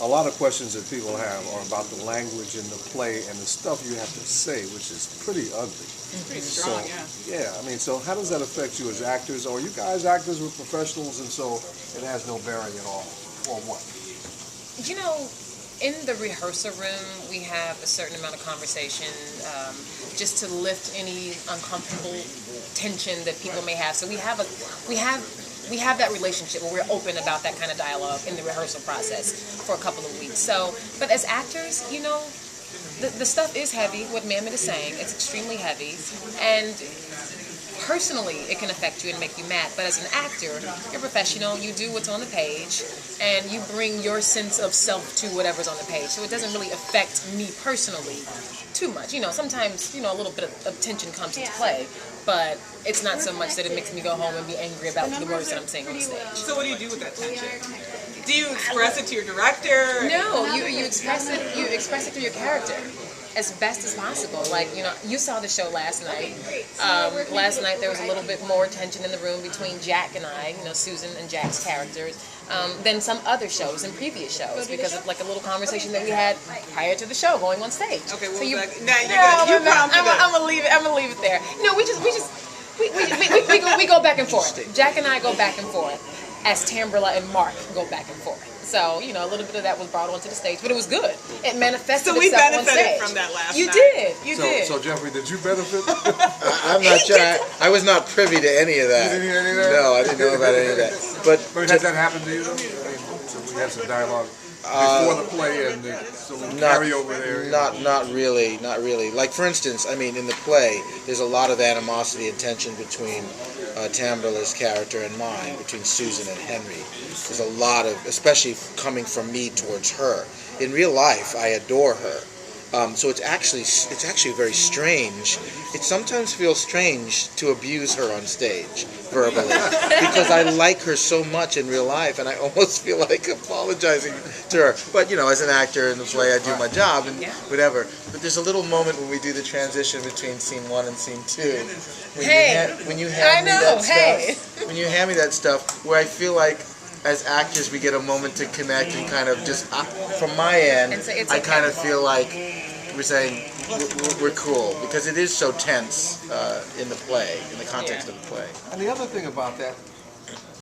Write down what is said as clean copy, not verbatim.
a lot of questions that people have are about the language in the play and the stuff you have to say, which is pretty ugly. Pretty strong, yeah. I mean, so how does that affect you as actors? Or are you guys actors with professionals, and so it has no bearing at all, or what? You know, in the rehearsal room, we have a certain amount of conversation just to lift any uncomfortable tension that people may have. So we have that relationship where we're open about that kind of dialogue in the rehearsal process for a couple of weeks. So, but as actors, you know, the stuff is heavy. What Mamet is saying, it's extremely heavy, and personally, it can affect you and make you mad. But as an actor, you're a professional. You do what's on the page, and you bring your sense of self to whatever's on the page. So it doesn't really affect me personally too much. You know, sometimes, you know, a little bit of tension comes into play, but it's not so much that it makes me go home and be angry about the words that I'm saying on the stage. So what do you do with that tension? Do you express it to your director? No, you express it. You express it through your character as best as possible. Like, you know, you saw the show last night. Last night there was a little bit more tension in the room between Jack and I, you know, Susan and Jack's characters, than some other shows and previous shows, because of like a little conversation that we had prior to the show going on stage. Okay, well, so I'm gonna leave it. I'm gonna leave it there. No, we go back and forth. Jack and I go back and forth, as Tamberla and Mark go back and forth. So, you know, a little bit of that was brought onto the stage, but it was good. It manifested itself on stage. So we benefited from that last night. You did. So Geoffrey, did you benefit? I'm not sure. I was not privy to any of that. You didn't hear any of that? No, I didn't know about any of that. But has that happened to you? I mean, so we had some dialogue before the play and some carryover there. Not really. Like, for instance, I mean, in the play, there's a lot of animosity and tension between Tamberla's character and mine, between Susan and Henry. There's a lot of, especially coming from me towards her. In real life, I adore her. So it's actually very strange. It sometimes feels strange to abuse her on stage verbally, because I like her so much in real life, and I almost feel like apologizing to her. But, you know, as an actor in the play, I do my job and whatever. But there's a little moment when we do the transition between scene 1 and scene 2. When you hand me that stuff, where I feel like, as actors, we get a moment to connect and kind of just, from my end, I kind of feel like we're saying we're cool, because it is so tense in the play, in the context of the play. And the other thing about that,